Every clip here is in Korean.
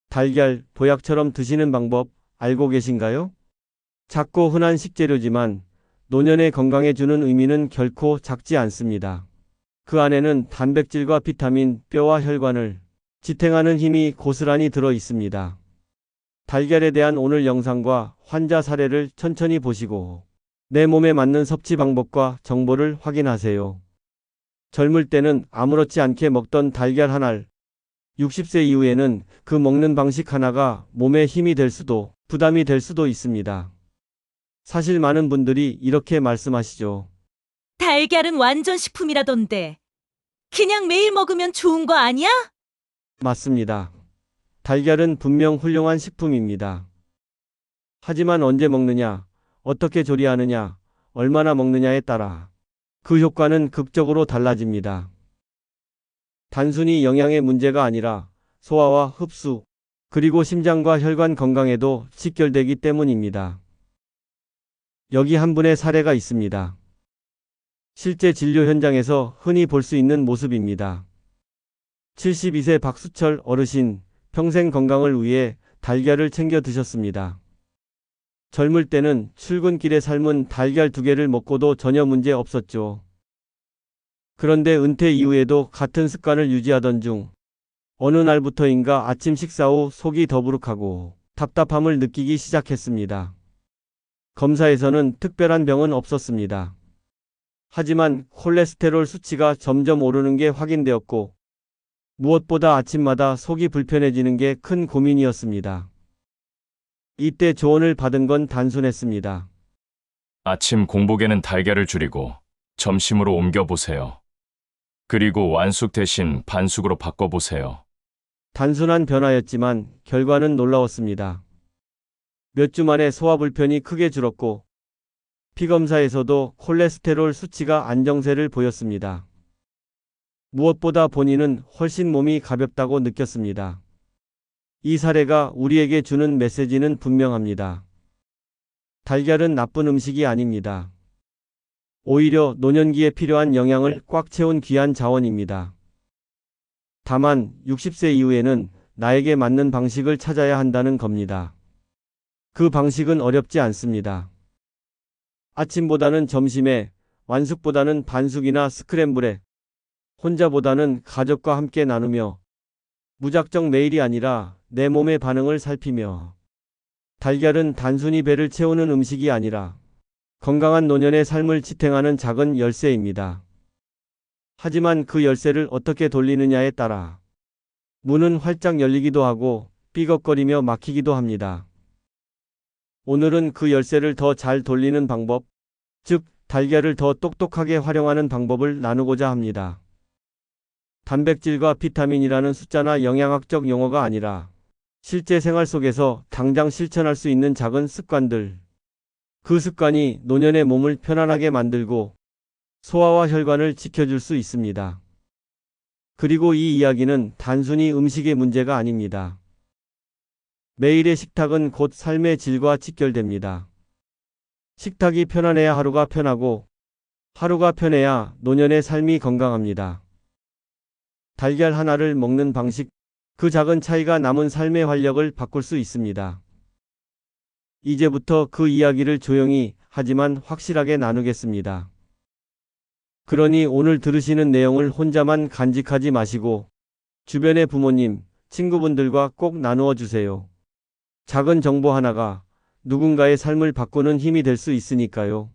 달걀, 보약처럼 드시는 방법 알고 계신가요? 작고 흔한 식재료지만 노년의 건강에 주는 의미는 결코 작지 않습니다. 그 안에는 단백질과 비타민, 뼈와 혈관을 지탱하는 힘이 고스란히 들어 있습니다. 달걀에 대한 오늘 영상과 환자 사례를 천천히 보시고 내 몸에 맞는 섭취 방법과 정보를 확인하세요. 젊을 때는 아무렇지 않게 먹던 달걀 한 알, 60세 이후에는 그 먹는 방식 하나가 몸에 힘이 될 수도 부담이 될 수도 있습니다. 사실 많은 분들이 이렇게 말씀하시죠. 달걀은 완전 식품이라던데. 그냥 매일 먹으면 좋은 거 아니야? 맞습니다. 달걀은 분명 훌륭한 식품입니다. 하지만 언제 먹느냐, 어떻게 조리하느냐, 얼마나 먹느냐에 따라 그 효과는 극적으로 달라집니다. 단순히 영양의 문제가 아니라 소화와 흡수, 그리고 심장과 혈관 건강에도 직결되기 때문입니다. 여기 한 분의 사례가 있습니다. 실제 진료 현장에서 흔히 볼 수 있는 모습입니다. 72세 박수철 어르신, 평생 건강을 위해 달걀을 챙겨 드셨습니다. 젊을 때는 출근길에 삶은 달걀 2개를 먹고도 전혀 문제 없었죠. 그런데 은퇴 이후에도 같은 습관을 유지하던 중 어느 날부터인가 아침 식사 후 속이 더부룩하고 답답함을 느끼기 시작했습니다. 검사에서는 특별한 병은 없었습니다. 하지만 콜레스테롤 수치가 점점 오르는 게 확인되었고 무엇보다 아침마다 속이 불편해지는 게 큰 고민이었습니다. 이때 조언을 받은 건 단순했습니다. 아침 공복에는 달걀을 줄이고 점심으로 옮겨보세요. 그리고 완숙 대신 반숙으로 바꿔보세요. 단순한 변화였지만 결과는 놀라웠습니다. 몇 주 만에 소화 불편이 크게 줄었고 피검사에서도 콜레스테롤 수치가 안정세를 보였습니다. 무엇보다 본인은 훨씬 몸이 가볍다고 느꼈습니다. 이 사례가 우리에게 주는 메시지는 분명합니다. 달걀은 나쁜 음식이 아닙니다. 오히려 노년기에 필요한 영양을 꽉 채운 귀한 자원입니다. 다만 60세 이후에는 나에게 맞는 방식을 찾아야 한다는 겁니다. 그 방식은 어렵지 않습니다. 아침보다는 점심에, 완숙보다는 반숙이나 스크램블에, 혼자보다는 가족과 함께 나누며, 무작정 매일이 아니라 내 몸의 반응을 살피며, 달걀은 단순히 배를 채우는 음식이 아니라 건강한 노년의 삶을 지탱하는 작은 열쇠입니다. 하지만 그 열쇠를 어떻게 돌리느냐에 따라 문은 활짝 열리기도 하고 삐걱거리며 막히기도 합니다. 오늘은 그 열쇠를 더 잘 돌리는 방법, 즉 달걀을 더 똑똑하게 활용하는 방법을 나누고자 합니다. 단백질과 비타민이라는 숫자나 영양학적 용어가 아니라 실제 생활 속에서 당장 실천할 수 있는 작은 습관들. 그 습관이 노년의 몸을 편안하게 만들고 소화와 혈관을 지켜줄 수 있습니다. 그리고 이 이야기는 단순히 음식의 문제가 아닙니다. 매일의 식탁은 곧 삶의 질과 직결됩니다. 식탁이 편안해야 하루가 편하고 하루가 편해야 노년의 삶이 건강합니다. 달걀 하나를 먹는 방식, 그 작은 차이가 남은 삶의 활력을 바꿀 수 있습니다. 이제부터 그 이야기를 조용히 하지만 확실하게 나누겠습니다. 그러니 오늘 들으시는 내용을 혼자만 간직하지 마시고 주변의 부모님, 친구분들과 꼭 나누어 주세요. 작은 정보 하나가 누군가의 삶을 바꾸는 힘이 될 수 있으니까요.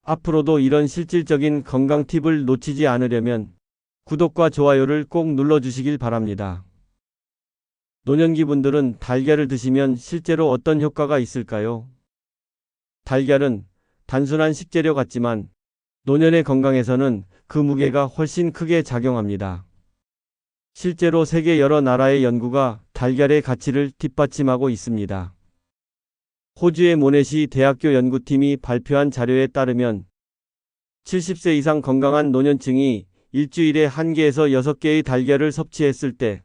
앞으로도 이런 실질적인 건강 팁을 놓치지 않으려면 구독과 좋아요를 꼭 눌러주시길 바랍니다. 노년기 분들은 달걀을 드시면 실제로 어떤 효과가 있을까요? 달걀은 단순한 식재료 같지만 노년의 건강에서는 그 무게가 훨씬 크게 작용합니다. 실제로 세계 여러 나라의 연구가 달걀의 가치를 뒷받침하고 있습니다. 호주의 모네시 대학교 연구팀이 발표한 자료에 따르면 70세 이상 건강한 노년층이 일주일에 1개에서 6개의 달걀을 섭취했을 때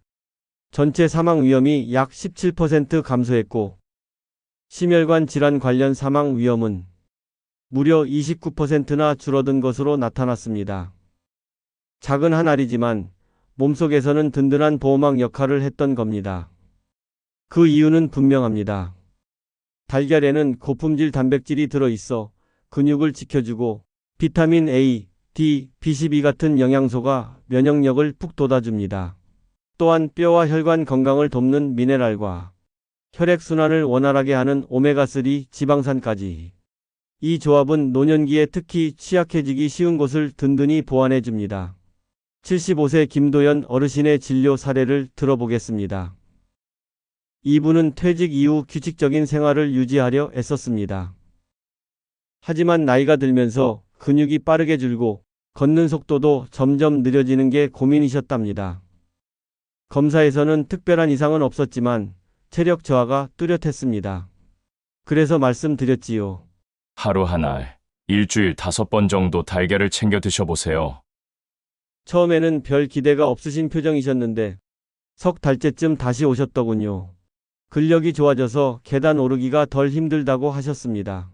전체 사망 위험이 약 17% 감소했고 심혈관 질환 관련 사망 위험은 무려 29%나 줄어든 것으로 나타났습니다. 작은 한 알이지만 몸속에서는 든든한 보호막 역할을 했던 겁니다. 그 이유는 분명합니다. 달걀에는 고품질 단백질이 들어있어 근육을 지켜주고 비타민 A, D, B12 같은 영양소가 면역력을 푹 돋아줍니다. 또한 뼈와 혈관 건강을 돕는 미네랄과 혈액순환을 원활하게 하는 오메가3 지방산까지. 이 조합은 노년기에 특히 취약해지기 쉬운 곳을 든든히 보완해 줍니다. 75세 김도연 어르신의 진료 사례를 들어보겠습니다. 이분은 퇴직 이후 규칙적인 생활을 유지하려 애썼습니다. 하지만 나이가 들면서 근육이 빠르게 줄고 걷는 속도도 점점 느려지는 게 고민이셨답니다. 검사에서는 특별한 이상은 없었지만 체력 저하가 뚜렷했습니다. 그래서 말씀드렸지요. 하루 한 알, 일주일 5번 정도 달걀을 챙겨 드셔보세요. 처음에는 별 기대가 없으신 표정이셨는데 석 달째쯤 다시 오셨더군요. 근력이 좋아져서 계단 오르기가 덜 힘들다고 하셨습니다.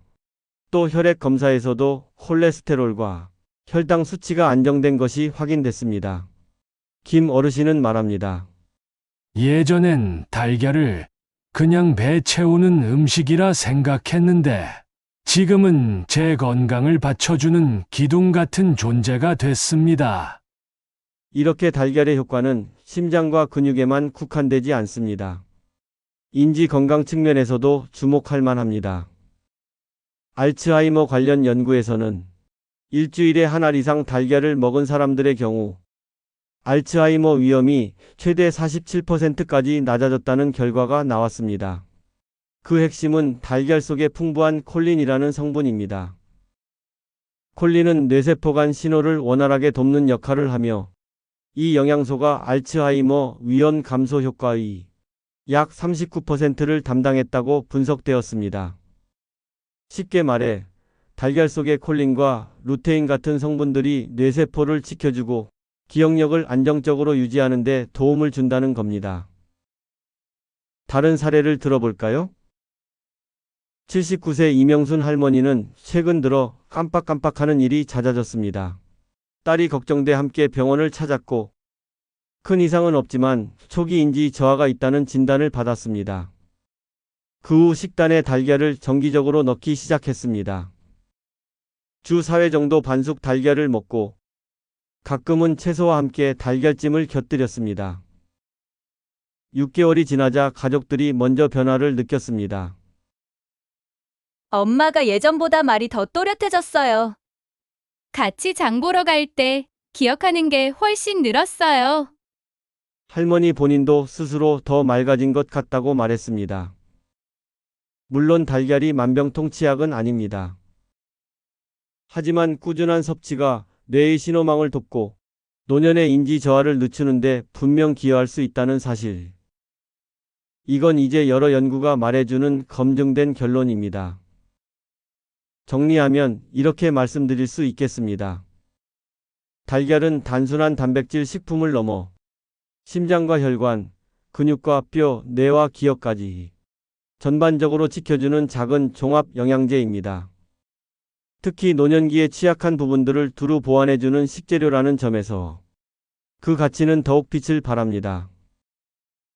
또 혈액 검사에서도 콜레스테롤과 혈당 수치가 안정된 것이 확인됐습니다. 김 어르신은 말합니다. 예전엔 달걀을 그냥 배 채우는 음식이라 생각했는데 지금은 제 건강을 받쳐주는 기둥 같은 존재가 됐습니다. 이렇게 달걀의 효과는 심장과 근육에만 국한되지 않습니다. 인지 건강 측면에서도 주목할 만합니다. 알츠하이머 관련 연구에서는 일주일에 한 알 이상 달걀을 먹은 사람들의 경우 알츠하이머 위험이 최대 47%까지 낮아졌다는 결과가 나왔습니다. 그 핵심은 달걀 속에 풍부한 콜린이라는 성분입니다. 콜린은 뇌세포 간 신호를 원활하게 돕는 역할을 하며 이 영양소가 알츠하이머 위험 감소 효과의 약 39%를 담당했다고 분석되었습니다. 쉽게 말해 달걀 속의 콜린과 루테인 같은 성분들이 뇌세포를 지켜주고 기억력을 안정적으로 유지하는 데 도움을 준다는 겁니다. 다른 사례를 들어볼까요? 79세 이명순 할머니는 최근 들어 깜빡깜빡하는 일이 잦아졌습니다. 딸이 걱정돼 함께 병원을 찾았고 큰 이상은 없지만 초기 인지 저하가 있다는 진단을 받았습니다. 그 후 식단에 달걀을 정기적으로 넣기 시작했습니다. 주 4회 정도 반숙 달걀을 먹고 가끔은 채소와 함께 달걀찜을 곁들였습니다. 6개월이 지나자 가족들이 먼저 변화를 느꼈습니다. 엄마가 예전보다 말이 더 또렷해졌어요. 같이 장 보러 갈 때 기억하는 게 훨씬 늘었어요. 할머니 본인도 스스로 더 맑아진 것 같다고 말했습니다. 물론 달걀이 만병통치약은 아닙니다. 하지만 꾸준한 섭취가 뇌의 신호망을 돕고 노년의 인지 저하를 늦추는 데 분명 기여할 수 있다는 사실. 이건 이제 여러 연구가 말해주는 검증된 결론입니다. 정리하면 이렇게 말씀드릴 수 있겠습니다. 달걀은 단순한 단백질 식품을 넘어 심장과 혈관, 근육과 뼈, 뇌와 기억까지 전반적으로 지켜주는 작은 종합 영양제입니다. 특히 노년기에 취약한 부분들을 두루 보완해주는 식재료라는 점에서 그 가치는 더욱 빛을 발합니다.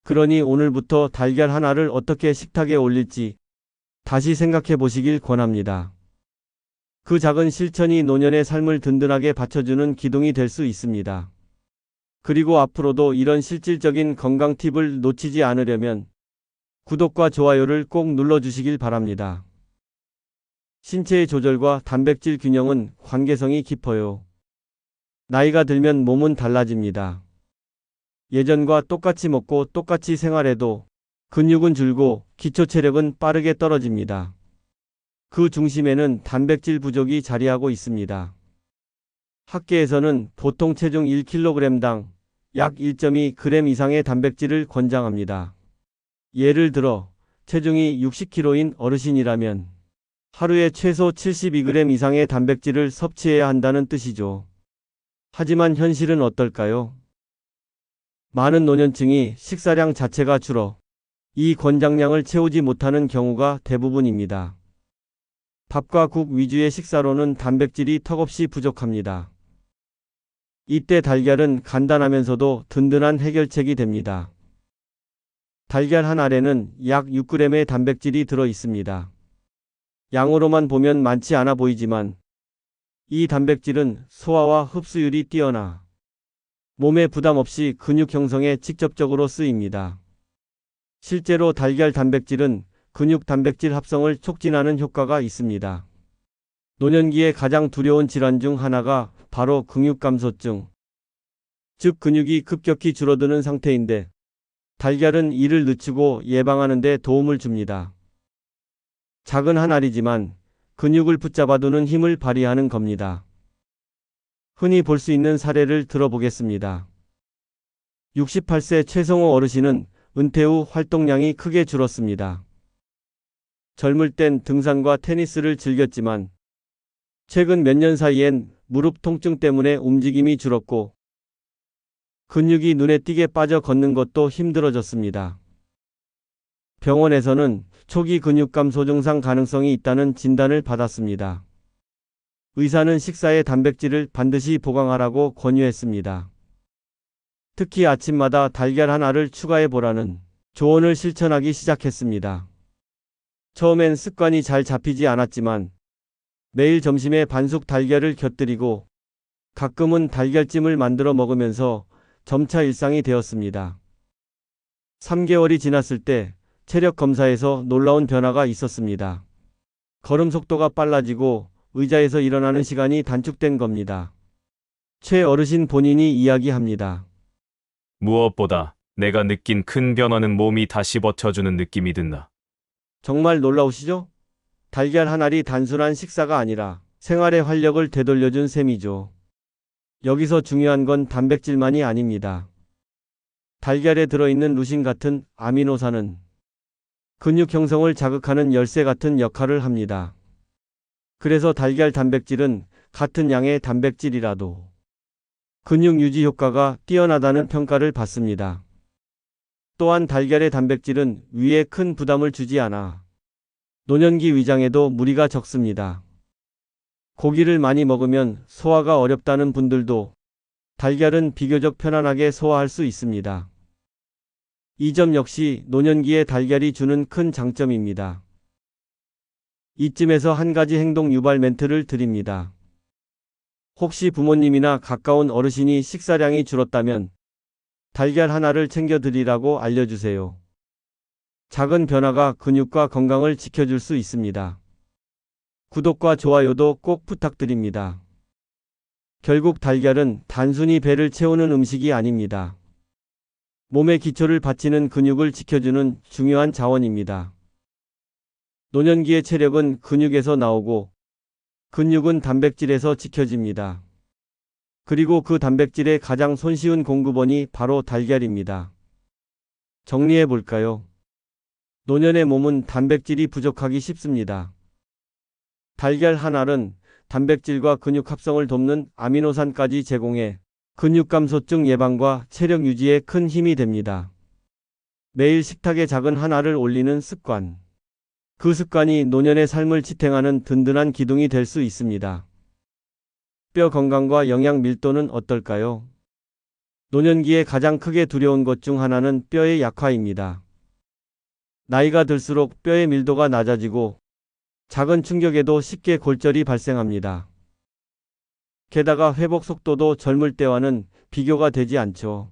그러니 오늘부터 달걀 하나를 어떻게 식탁에 올릴지 다시 생각해 보시길 권합니다. 그 작은 실천이 노년의 삶을 든든하게 받쳐주는 기둥이 될 수 있습니다. 그리고 앞으로도 이런 실질적인 건강 팁을 놓치지 않으려면 구독과 좋아요를 꼭 눌러주시길 바랍니다. 신체의 조절과 단백질 균형은 관계성이 깊어요. 나이가 들면 몸은 달라집니다. 예전과 똑같이 먹고 똑같이 생활해도 근육은 줄고 기초 체력은 빠르게 떨어집니다. 그 중심에는 단백질 부족이 자리하고 있습니다. 학계에서는 보통 체중 1kg당 약 1.2g 이상의 단백질을 권장합니다. 예를 들어 체중이 60kg인 어르신이라면 하루에 최소 72g 이상의 단백질을 섭취해야 한다는 뜻이죠. 하지만 현실은 어떨까요? 많은 노년층이 식사량 자체가 줄어 이 권장량을 채우지 못하는 경우가 대부분입니다. 밥과 국 위주의 식사로는 단백질이 턱없이 부족합니다. 이때 달걀은 간단하면서도 든든한 해결책이 됩니다. 달걀 한 알에는 약 6g의 단백질이 들어 있습니다. 양으로만 보면 많지 않아 보이지만 이 단백질은 소화와 흡수율이 뛰어나 몸에 부담 없이 근육 형성에 직접적으로 쓰입니다. 실제로 달걀 단백질은 근육 단백질 합성을 촉진하는 효과가 있습니다. 노년기에 가장 두려운 질환 중 하나가 바로 근육감소증, 즉 근육이 급격히 줄어드는 상태인데 달걀은 이를 늦추고 예방하는 데 도움을 줍니다. 작은 한 알이지만 근육을 붙잡아두는 힘을 발휘하는 겁니다. 흔히 볼 수 있는 사례를 들어보겠습니다. 68세 최성호 어르신은 은퇴 후 활동량이 크게 줄었습니다. 젊을 땐 등산과 테니스를 즐겼지만 최근 몇 년 사이엔 무릎 통증 때문에 움직임이 줄었고 근육이 눈에 띄게 빠져 걷는 것도 힘들어졌습니다. 병원에서는 초기 근육감 소증상 가능성이 있다는 진단을 받았습니다. 의사는 식사에 단백질을 반드시 보강하라고 권유했습니다. 특히 아침마다 달걀 한 알을 추가해 보라는 조언을 실천하기 시작했습니다. 처음엔 습관이 잘 잡히지 않았지만 매일 점심에 반숙 달걀을 곁들이고 가끔은 달걀찜을 만들어 먹으면서 점차 일상이 되었습니다. 3개월이 지났을 때 체력 검사에서 놀라운 변화가 있었습니다. 걸음 속도가 빨라지고 의자에서 일어나는 시간이 단축된 겁니다. 최 어르신 본인이 이야기합니다. 무엇보다 내가 느낀 큰 변화는 몸이 다시 버텨주는 느낌이 든다. 정말 놀라우시죠? 달걀 한 알이 단순한 식사가 아니라 생활의 활력을 되돌려준 셈이죠. 여기서 중요한 건 단백질만이 아닙니다. 달걀에 들어있는 루신 같은 아미노산은 근육 형성을 자극하는 열쇠 같은 역할을 합니다. 그래서 달걀 단백질은 같은 양의 단백질이라도 근육 유지 효과가 뛰어나다는 평가를 받습니다. 또한 달걀의 단백질은 위에 큰 부담을 주지 않아 노년기 위장에도 무리가 적습니다. 고기를 많이 먹으면 소화가 어렵다는 분들도 달걀은 비교적 편안하게 소화할 수 있습니다. 이 점 역시 노년기에 달걀이 주는 큰 장점입니다. 이쯤에서 한 가지 행동 유발 멘트를 드립니다. 혹시 부모님이나 가까운 어르신이 식사량이 줄었다면 달걀 하나를 챙겨 드리라고 알려주세요. 작은 변화가 근육과 건강을 지켜줄 수 있습니다. 구독과 좋아요도 꼭 부탁드립니다. 결국 달걀은 단순히 배를 채우는 음식이 아닙니다. 몸의 기초를 받치는 근육을 지켜주는 중요한 자원입니다. 노년기의 체력은 근육에서 나오고 근육은 단백질에서 지켜집니다. 그리고 그 단백질의 가장 손쉬운 공급원이 바로 달걀입니다. 정리해 볼까요? 노년의 몸은 단백질이 부족하기 쉽습니다. 달걀 한 알은 단백질과 근육 합성을 돕는 아미노산까지 제공해 근육 감소증 예방과 체력 유지에 큰 힘이 됩니다. 매일 식탁에 작은 한 알을 올리는 습관. 그 습관이 노년의 삶을 지탱하는 든든한 기둥이 될 수 있습니다. 뼈 건강과 영양 밀도는 어떨까요? 노년기에 가장 크게 두려운 것 중 하나는 뼈의 약화입니다. 나이가 들수록 뼈의 밀도가 낮아지고 작은 충격에도 쉽게 골절이 발생합니다. 게다가 회복 속도도 젊을 때와는 비교가 되지 않죠.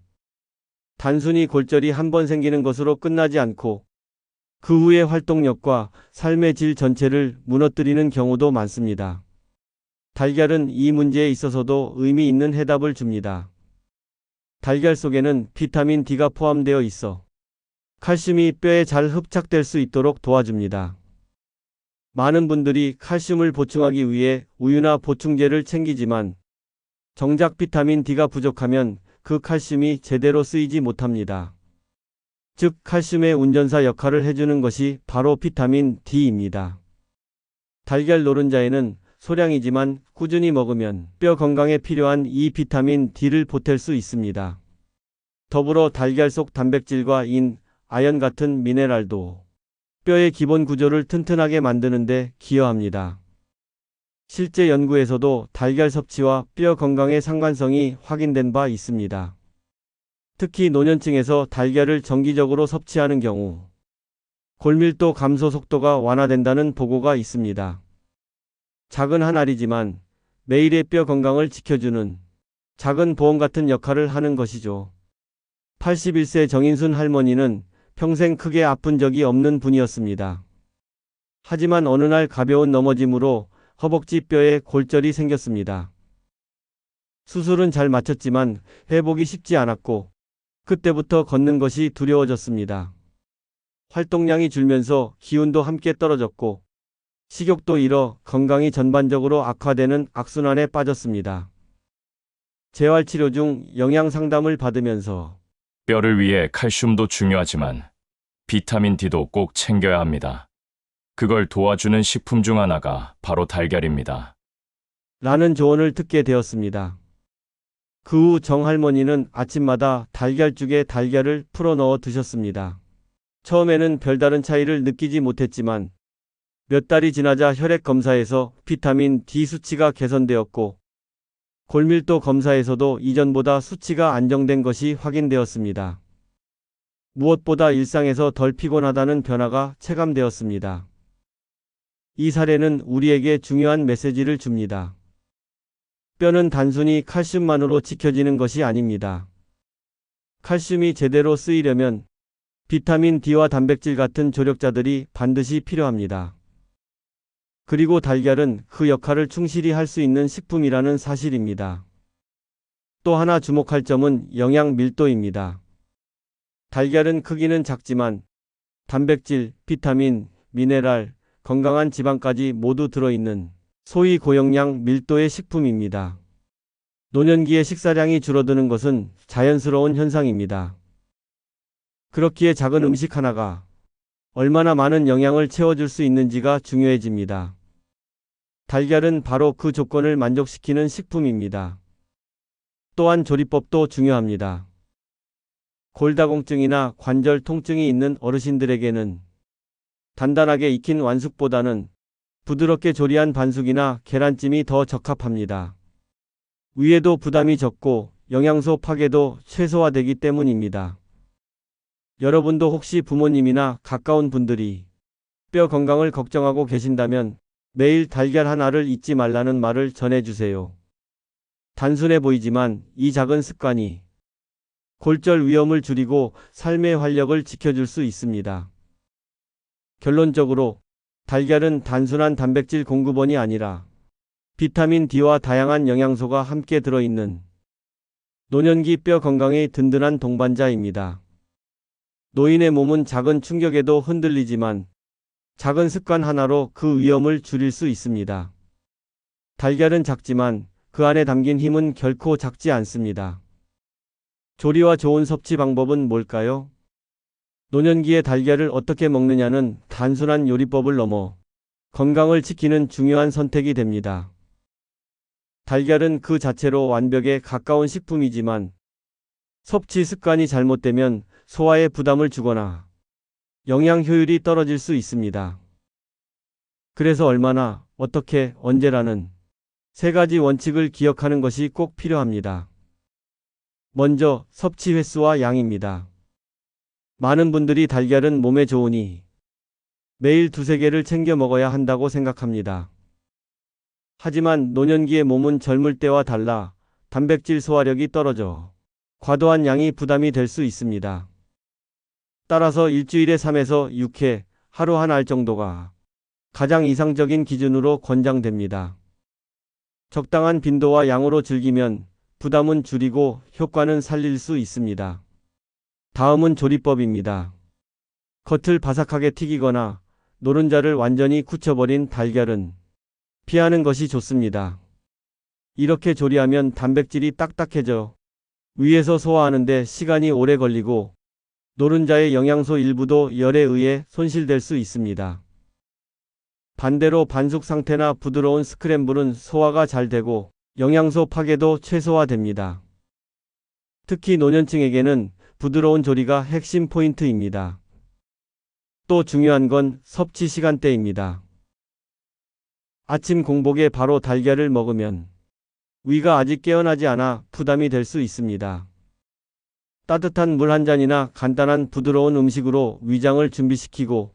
단순히 골절이 한 번 생기는 것으로 끝나지 않고 그 후의 활동력과 삶의 질 전체를 무너뜨리는 경우도 많습니다. 달걀은 이 문제에 있어서도 의미 있는 해답을 줍니다. 달걀 속에는 비타민 D가 포함되어 있어 칼슘이 뼈에 잘 흡착될 수 있도록 도와줍니다. 많은 분들이 칼슘을 보충하기 위해 우유나 보충제를 챙기지만 정작 비타민 D가 부족하면 그 칼슘이 제대로 쓰이지 못합니다. 즉 칼슘의 운전사 역할을 해주는 것이 바로 비타민 D입니다. 달걀 노른자에는 소량이지만 꾸준히 먹으면 뼈 건강에 필요한 이 비타민 D를 보탤 수 있습니다. 더불어 달걀 속 단백질과 인, 아연 같은 미네랄도 뼈의 기본 구조를 튼튼하게 만드는 데 기여합니다. 실제 연구에서도 달걀 섭취와 뼈 건강의 상관성이 확인된 바 있습니다. 특히 노년층에서 달걀을 정기적으로 섭취하는 경우 골밀도 감소 속도가 완화된다는 보고가 있습니다. 작은 한 알이지만 매일의 뼈 건강을 지켜주는 작은 보험 같은 역할을 하는 것이죠. 81세 정인순 할머니는 평생 크게 아픈 적이 없는 분이었습니다. 하지만 어느 날 가벼운 넘어짐으로 허벅지 뼈에 골절이 생겼습니다. 수술은 잘 마쳤지만 회복이 쉽지 않았고 그때부터 걷는 것이 두려워졌습니다. 활동량이 줄면서 기운도 함께 떨어졌고 식욕도 잃어 건강이 전반적으로 악화되는 악순환에 빠졌습니다. 재활치료 중 영양 상담을 받으면서 뼈를 위해 칼슘도 중요하지만 비타민 D도 꼭 챙겨야 합니다. 그걸 도와주는 식품 중 하나가 바로 달걀입니다. 라는 조언을 듣게 되었습니다. 그 후 정할머니는 아침마다 달걀죽에 달걀을 풀어 넣어 드셨습니다. 처음에는 별다른 차이를 느끼지 못했지만 몇 달이 지나자 혈액 검사에서 비타민 D 수치가 개선되었고 골밀도 검사에서도 이전보다 수치가 안정된 것이 확인되었습니다. 무엇보다 일상에서 덜 피곤하다는 변화가 체감되었습니다. 이 사례는 우리에게 중요한 메시지를 줍니다. 뼈는 단순히 칼슘만으로 지켜지는 것이 아닙니다. 칼슘이 제대로 쓰이려면 비타민 D와 단백질 같은 조력자들이 반드시 필요합니다. 그리고 달걀은 그 역할을 충실히 할 수 있는 식품이라는 사실입니다. 또 하나 주목할 점은 영양 밀도입니다. 달걀은 크기는 작지만 단백질, 비타민, 미네랄, 건강한 지방까지 모두 들어있는 소위 고영양 밀도의 식품입니다. 노년기에 식사량이 줄어드는 것은 자연스러운 현상입니다. 그렇기에 작은 음식 하나가 얼마나 많은 영양을 채워줄 수 있는지가 중요해집니다. 달걀은 바로 그 조건을 만족시키는 식품입니다. 또한 조리법도 중요합니다. 골다공증이나 관절 통증이 있는 어르신들에게는 단단하게 익힌 완숙보다는 부드럽게 조리한 반숙이나 계란찜이 더 적합합니다. 위에도 부담이 적고 영양소 파괴도 최소화되기 때문입니다. 여러분도 혹시 부모님이나 가까운 분들이 뼈 건강을 걱정하고 계신다면 매일 달걀 하나를 잊지 말라는 말을 전해주세요. 단순해 보이지만 이 작은 습관이 골절 위험을 줄이고 삶의 활력을 지켜줄 수 있습니다. 결론적으로 달걀은 단순한 단백질 공급원이 아니라 비타민 D와 다양한 영양소가 함께 들어있는 노년기 뼈 건강의 든든한 동반자입니다. 노인의 몸은 작은 충격에도 흔들리지만 작은 습관 하나로 그 위험을 줄일 수 있습니다. 달걀은 작지만 그 안에 담긴 힘은 결코 작지 않습니다. 조리와 좋은 섭취 방법은 뭘까요? 노년기에 달걀을 어떻게 먹느냐는 단순한 요리법을 넘어 건강을 지키는 중요한 선택이 됩니다. 달걀은 그 자체로 완벽에 가까운 식품이지만 섭취 습관이 잘못되면 소화에 부담을 주거나 영양 효율이 떨어질 수 있습니다. 그래서 얼마나, 어떻게, 언제라는 세 가지 원칙을 기억하는 것이 꼭 필요합니다. 먼저 섭취 횟수와 양입니다. 많은 분들이 달걀은 몸에 좋으니 매일 2-3개를 챙겨 먹어야 한다고 생각합니다. 하지만 노년기의 몸은 젊을 때와 달라 단백질 소화력이 떨어져 과도한 양이 부담이 될 수 있습니다. 따라서 일주일에 3에서 6회, 하루 한 알 정도가 가장 이상적인 기준으로 권장됩니다. 적당한 빈도와 양으로 즐기면 부담은 줄이고 효과는 살릴 수 있습니다. 다음은 조리법입니다. 겉을 바삭하게 튀기거나 노른자를 완전히 굳혀버린 달걀은 피하는 것이 좋습니다. 이렇게 조리하면 단백질이 딱딱해져 위에서 소화하는데 시간이 오래 걸리고 노른자의 영양소 일부도 열에 의해 손실될 수 있습니다. 반대로 반숙 상태나 부드러운 스크램블은 소화가 잘 되고 영양소 파괴도 최소화됩니다. 특히 노년층에게는 부드러운 조리가 핵심 포인트입니다. 또 중요한 건 섭취 시간대입니다. 아침 공복에 바로 달걀을 먹으면 위가 아직 깨어나지 않아 부담이 될 수 있습니다. 따뜻한 물 한 잔이나 간단한 부드러운 음식으로 위장을 준비시키고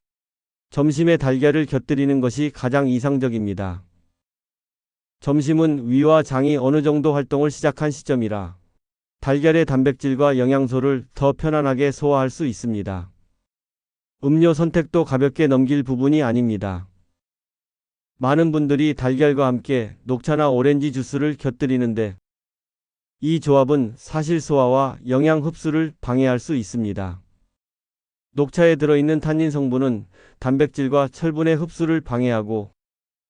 점심에 달걀을 곁들이는 것이 가장 이상적입니다. 점심은 위와 장이 어느 정도 활동을 시작한 시점이라 달걀의 단백질과 영양소를 더 편안하게 소화할 수 있습니다. 음료 선택도 가볍게 넘길 부분이 아닙니다. 많은 분들이 달걀과 함께 녹차나 오렌지 주스를 곁들이는데 이 조합은 사실 소화와 영양 흡수를 방해할 수 있습니다. 녹차에 들어있는 탄닌 성분은 단백질과 철분의 흡수를 방해하고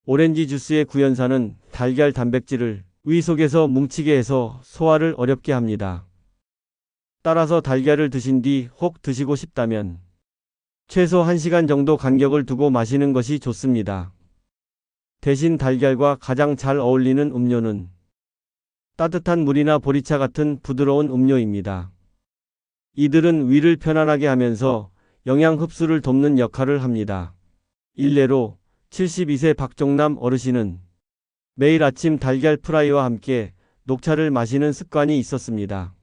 오렌지 주스의 구연산은 달걀 단백질을 위 속에서 뭉치게 해서 소화를 어렵게 합니다. 따라서 달걀을 드신 뒤 혹 드시고 싶다면 최소 1시간 정도 간격을 두고 마시는 것이 좋습니다. 대신 달걀과 가장 잘 어울리는 음료는 따뜻한 물이나 보리차 같은 부드러운 음료입니다. 이들은 위를 편안하게 하면서 영양 흡수를 돕는 역할을 합니다. 일례로 72세 박종남 어르신은 매일 아침 달걀 프라이와 함께 녹차를 마시는 습관이 있었습니다.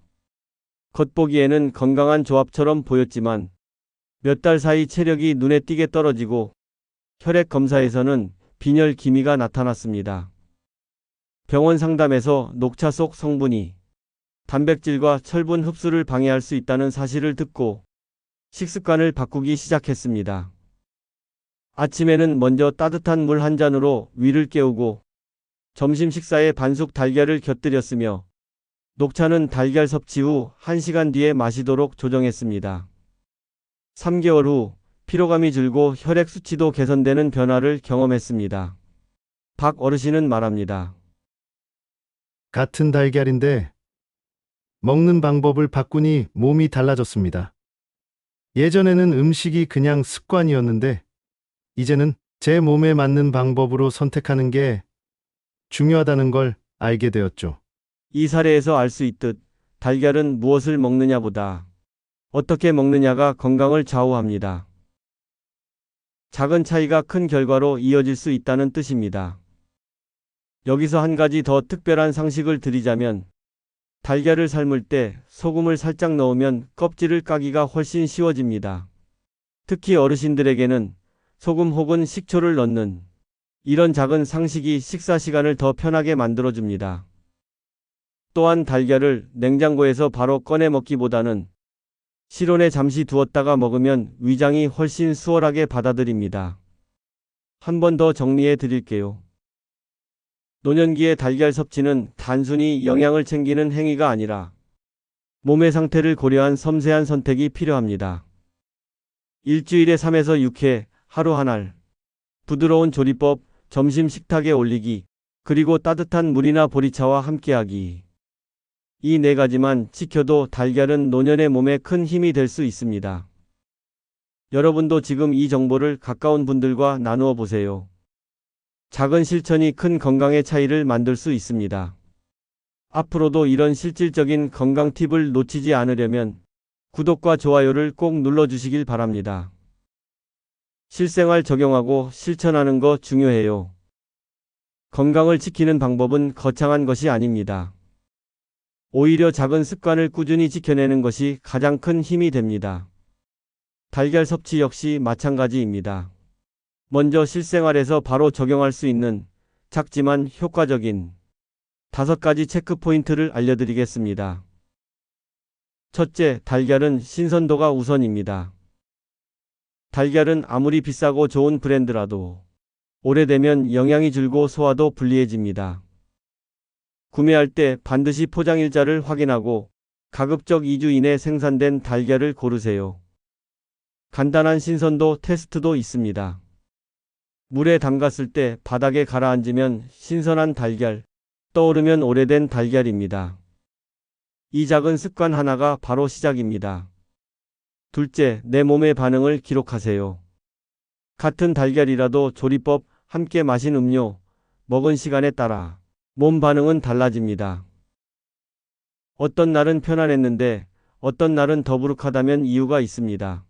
겉보기에는 건강한 조합처럼 보였지만 몇 달 사이 체력이 눈에 띄게 떨어지고 혈액 검사에서는 빈혈 기미가 나타났습니다. 병원 상담에서 녹차 속 성분이 단백질과 철분 흡수를 방해할 수 있다는 사실을 듣고 식습관을 바꾸기 시작했습니다. 아침에는 먼저 따뜻한 물 한 잔으로 위를 깨우고 점심 식사에 반숙 달걀을 곁들였으며 녹차는 달걀 섭취 후 1시간 뒤에 마시도록 조정했습니다. 3개월 후 피로감이 줄고 혈액 수치도 개선되는 변화를 경험했습니다. 박 어르신은 말합니다. 같은 달걀인데 먹는 방법을 바꾸니 몸이 달라졌습니다. 예전에는 음식이 그냥 습관이었는데 이제는 제 몸에 맞는 방법으로 선택하는 게 중요하다는 걸 알게 되었죠. 이 사례에서 알 수 있듯 달걀은 무엇을 먹느냐보다 어떻게 먹느냐가 건강을 좌우합니다. 작은 차이가 큰 결과로 이어질 수 있다는 뜻입니다. 여기서 한 가지 더 특별한 상식을 드리자면 달걀을 삶을 때 소금을 살짝 넣으면 껍질을 까기가 훨씬 쉬워집니다. 특히 어르신들에게는 소금 혹은 식초를 넣는 이런 작은 상식이 식사 시간을 더 편하게 만들어줍니다. 또한 달걀을 냉장고에서 바로 꺼내 먹기보다는 실온에 잠시 두었다가 먹으면 위장이 훨씬 수월하게 받아들입니다. 한 번 더 정리해 드릴게요. 노년기의 달걀 섭취는 단순히 영양을 챙기는 행위가 아니라 몸의 상태를 고려한 섬세한 선택이 필요합니다. 일주일에 3에서 6회, 하루 한 알, 부드러운 조리법, 점심 식탁에 올리기, 그리고 따뜻한 물이나 보리차와 함께하기. 이 4가지만 지켜도 달걀은 노년의 몸에 큰 힘이 될 수 있습니다. 여러분도 지금 이 정보를 가까운 분들과 나누어 보세요. 작은 실천이 큰 건강의 차이를 만들 수 있습니다. 앞으로도 이런 실질적인 건강 팁을 놓치지 않으려면 구독과 좋아요를 꼭 눌러주시길 바랍니다. 실생활 적용하고 실천하는 거 중요해요. 건강을 지키는 방법은 거창한 것이 아닙니다. 오히려 작은 습관을 꾸준히 지켜내는 것이 가장 큰 힘이 됩니다. 달걀 섭취 역시 마찬가지입니다. 먼저 실생활에서 바로 적용할 수 있는 작지만 효과적인 5가지 체크 포인트를 알려드리겠습니다. 첫째, 달걀은 신선도가 우선입니다. 달걀은 아무리 비싸고 좋은 브랜드라도 오래되면 영양이 줄고 소화도 불리해집니다. 구매할 때 반드시 포장일자를 확인하고 가급적 2주 이내 생산된 달걀을 고르세요. 간단한 신선도 테스트도 있습니다. 물에 담갔을 때 바닥에 가라앉으면 신선한 달걀, 떠오르면 오래된 달걀입니다. 이 작은 습관 하나가 바로 시작입니다. 둘째, 내 몸의 반응을 기록하세요. 같은 달걀이라도 조리법, 함께 마신 음료, 먹은 시간에 따라 몸 반응은 달라집니다. 어떤 날은 편안했는데 어떤 날은 더부룩하다면 이유가 있습니다.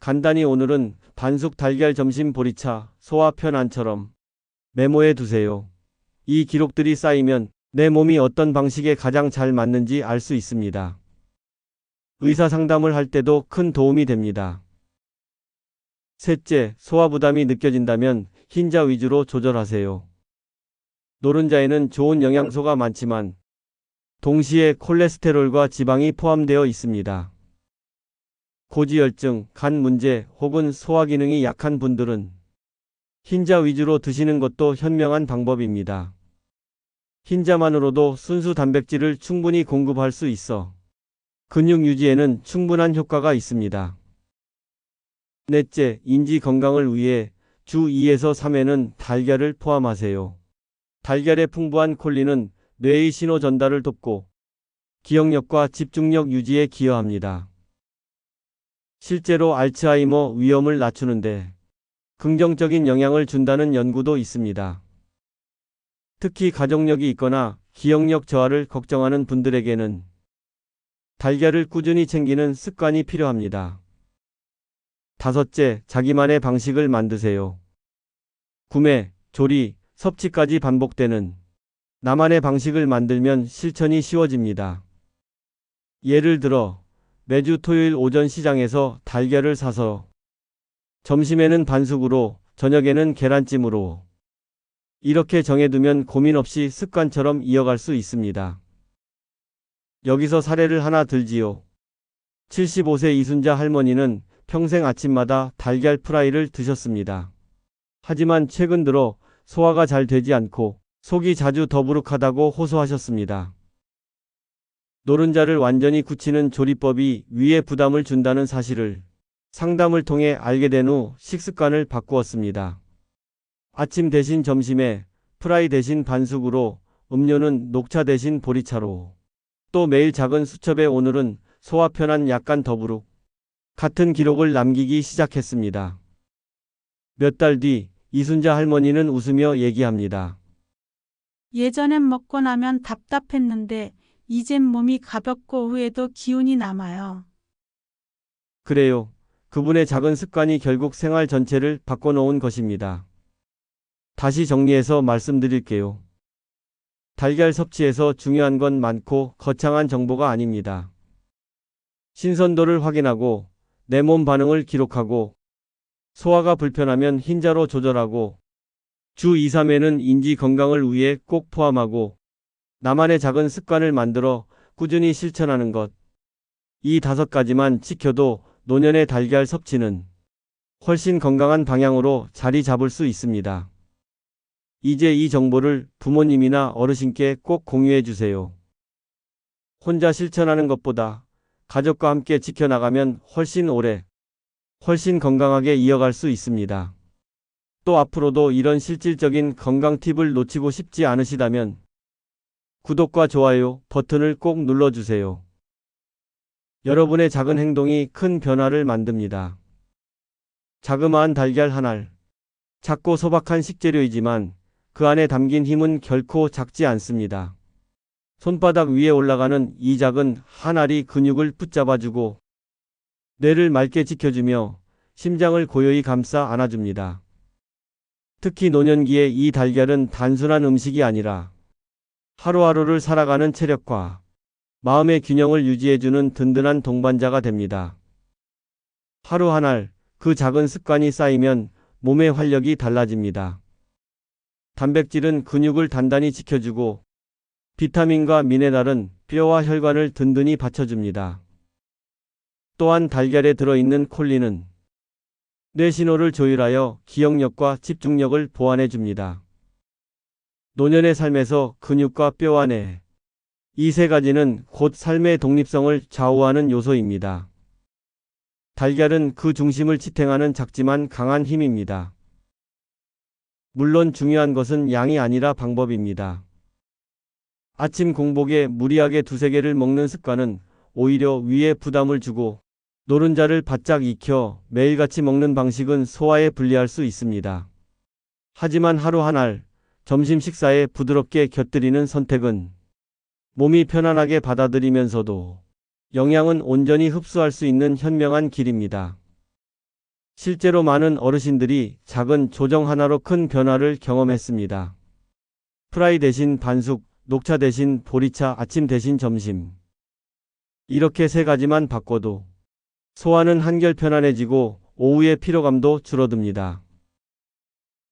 간단히 오늘은 반숙 달걀 점심 보리차, 소화 편안처럼 메모해 두세요. 이 기록들이 쌓이면 내 몸이 어떤 방식에 가장 잘 맞는지 알 수 있습니다. 의사 상담을 할 때도 큰 도움이 됩니다. 셋째, 소화 부담이 느껴진다면 흰자 위주로 조절하세요. 노른자에는 좋은 영양소가 많지만 동시에 콜레스테롤과 지방이 포함되어 있습니다. 고지혈증, 간 문제 혹은 소화 기능이 약한 분들은 흰자 위주로 드시는 것도 현명한 방법입니다. 흰자만으로도 순수 단백질을 충분히 공급할 수 있어 근육 유지에는 충분한 효과가 있습니다. 넷째, 인지 건강을 위해 주 2에서 3회는 달걀을 포함하세요. 달걀의 풍부한 콜린은 뇌의 신호 전달을 돕고 기억력과 집중력 유지에 기여합니다. 실제로 알츠하이머 위험을 낮추는데 긍정적인 영향을 준다는 연구도 있습니다. 특히 가족력이 있거나 기억력 저하를 걱정하는 분들에게는 달걀을 꾸준히 챙기는 습관이 필요합니다. 다섯째, 자기만의 방식을 만드세요. 구매, 조리, 섭취까지 반복되는 나만의 방식을 만들면 실천이 쉬워집니다. 예를 들어, 매주 토요일 오전 시장에서 달걀을 사서 점심에는 반숙으로, 저녁에는 계란찜으로 이렇게 정해두면 고민 없이 습관처럼 이어갈 수 있습니다. 여기서 사례를 하나 들지요. 75세 이순자 할머니는 평생 아침마다 달걀 프라이를 드셨습니다. 하지만 최근 들어 소화가 잘 되지 않고 속이 자주 더부룩하다고 호소하셨습니다. 노른자를 완전히 굳히는 조리법이 위에 부담을 준다는 사실을 상담을 통해 알게 된 후 식습관을 바꾸었습니다. 아침 대신 점심에 프라이 대신 반숙으로, 음료는 녹차 대신 보리차로, 또 매일 작은 수첩에 오늘은 소화 편한 약간 더부룩 같은 기록을 남기기 시작했습니다. 몇 달 뒤 이순자 할머니는 웃으며 얘기합니다. 예전엔 먹고 나면 답답했는데 이젠 몸이 가볍고 오후에도 기운이 남아요. 그래요. 그분의 작은 습관이 결국 생활 전체를 바꿔놓은 것입니다. 다시 정리해서 말씀드릴게요. 달걀 섭취에서 중요한 건 많고 거창한 정보가 아닙니다. 신선도를 확인하고 내 몸 반응을 기록하고 소화가 불편하면 흰자로 조절하고 주 2, 3회는 인지 건강을 위해 꼭 포함하고 나만의 작은 습관을 만들어 꾸준히 실천하는 것. 이 5가지만 지켜도 노년의 달걀 섭취는 훨씬 건강한 방향으로 자리 잡을 수 있습니다. 이제 이 정보를 부모님이나 어르신께 꼭 공유해 주세요. 혼자 실천하는 것보다 가족과 함께 지켜나가면 훨씬 오래, 훨씬 건강하게 이어갈 수 있습니다. 또 앞으로도 이런 실질적인 건강 팁을 놓치고 싶지 않으시다면 구독과 좋아요 버튼을 꼭 눌러주세요. 여러분의 작은 행동이 큰 변화를 만듭니다. 자그마한 달걀 한 알. 작고 소박한 식재료이지만 그 안에 담긴 힘은 결코 작지 않습니다. 손바닥 위에 올라가는 이 작은 한 알이 근육을 붙잡아주고 뇌를 맑게 지켜주며 심장을 고요히 감싸 안아줍니다. 특히 노년기에 이 달걀은 단순한 음식이 아니라 하루하루를 살아가는 체력과 마음의 균형을 유지해주는 든든한 동반자가 됩니다. 하루 한 알, 그 작은 습관이 쌓이면 몸의 활력이 달라집니다. 단백질은 근육을 단단히 지켜주고 비타민과 미네랄은 뼈와 혈관을 든든히 받쳐줍니다. 또한 달걀에 들어있는 콜린은 뇌 신호를 조율하여 기억력과 집중력을 보완해줍니다. 노년의 삶에서 근육과 뼈와 뇌, 이 3가지는 곧 삶의 독립성을 좌우하는 요소입니다. 달걀은 그 중심을 지탱하는 작지만 강한 힘입니다. 물론 중요한 것은 양이 아니라 방법입니다. 아침 공복에 무리하게 2-3개를 먹는 습관은 오히려 위에 부담을 주고 노른자를 바짝 익혀 매일같이 먹는 방식은 소화에 불리할 수 있습니다. 하지만 하루 한 알, 점심 식사에 부드럽게 곁들이는 선택은 몸이 편안하게 받아들이면서도 영양은 온전히 흡수할 수 있는 현명한 길입니다. 실제로 많은 어르신들이 작은 조정 하나로 큰 변화를 경험했습니다. 프라이 대신 반숙, 녹차 대신 보리차, 아침 대신 점심. 이렇게 3가지만 바꿔도 소화는 한결 편안해지고 오후의 피로감도 줄어듭니다.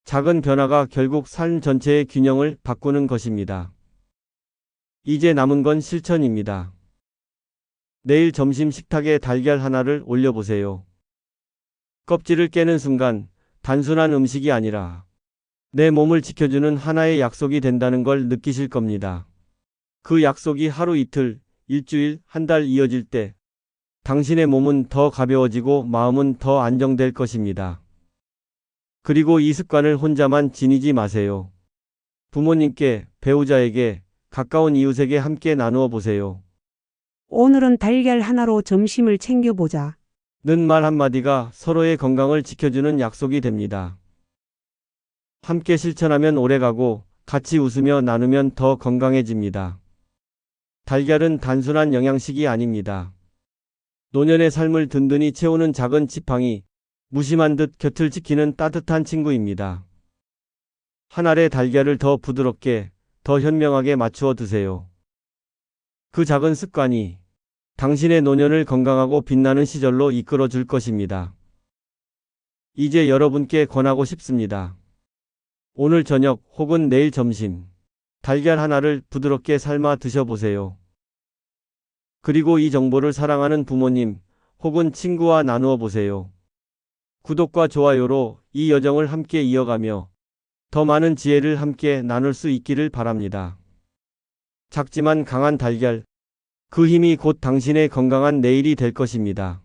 작은 변화가 결국 삶 전체의 균형을 바꾸는 것입니다. 이제 남은 건 실천입니다. 내일 점심 식탁에 달걀 하나를 올려보세요. 껍질을 깨는 순간 단순한 음식이 아니라 내 몸을 지켜주는 하나의 약속이 된다는 걸 느끼실 겁니다. 그 약속이 하루 이틀, 일주일, 한 달 이어질 때 당신의 몸은 더 가벼워지고 마음은 더 안정될 것입니다. 그리고 이 습관을 혼자만 지니지 마세요. 부모님께, 배우자에게, 가까운 이웃에게 함께 나누어 보세요. 오늘은 달걀 하나로 점심을 챙겨보자. 는 말 한마디가 서로의 건강을 지켜주는 약속이 됩니다. 함께 실천하면 오래가고 같이 웃으며 나누면 더 건강해집니다. 달걀은 단순한 영양식이 아닙니다. 노년의 삶을 든든히 채우는 작은 지팡이, 무심한 듯 곁을 지키는 따뜻한 친구입니다. 한 알의 달걀을 더 부드럽게, 더 현명하게 맞추어 드세요. 그 작은 습관이 당신의 노년을 건강하고 빛나는 시절로 이끌어 줄 것입니다. 이제 여러분께 권하고 싶습니다. 오늘 저녁 혹은 내일 점심, 달걀 하나를 부드럽게 삶아 드셔보세요. 그리고 이 정보를 사랑하는 부모님 혹은 친구와 나누어 보세요. 구독과 좋아요로 이 여정을 함께 이어가며 더 많은 지혜를 함께 나눌 수 있기를 바랍니다. 작지만 강한 달걀, 그 힘이 곧 당신의 건강한 내일이 될 것입니다.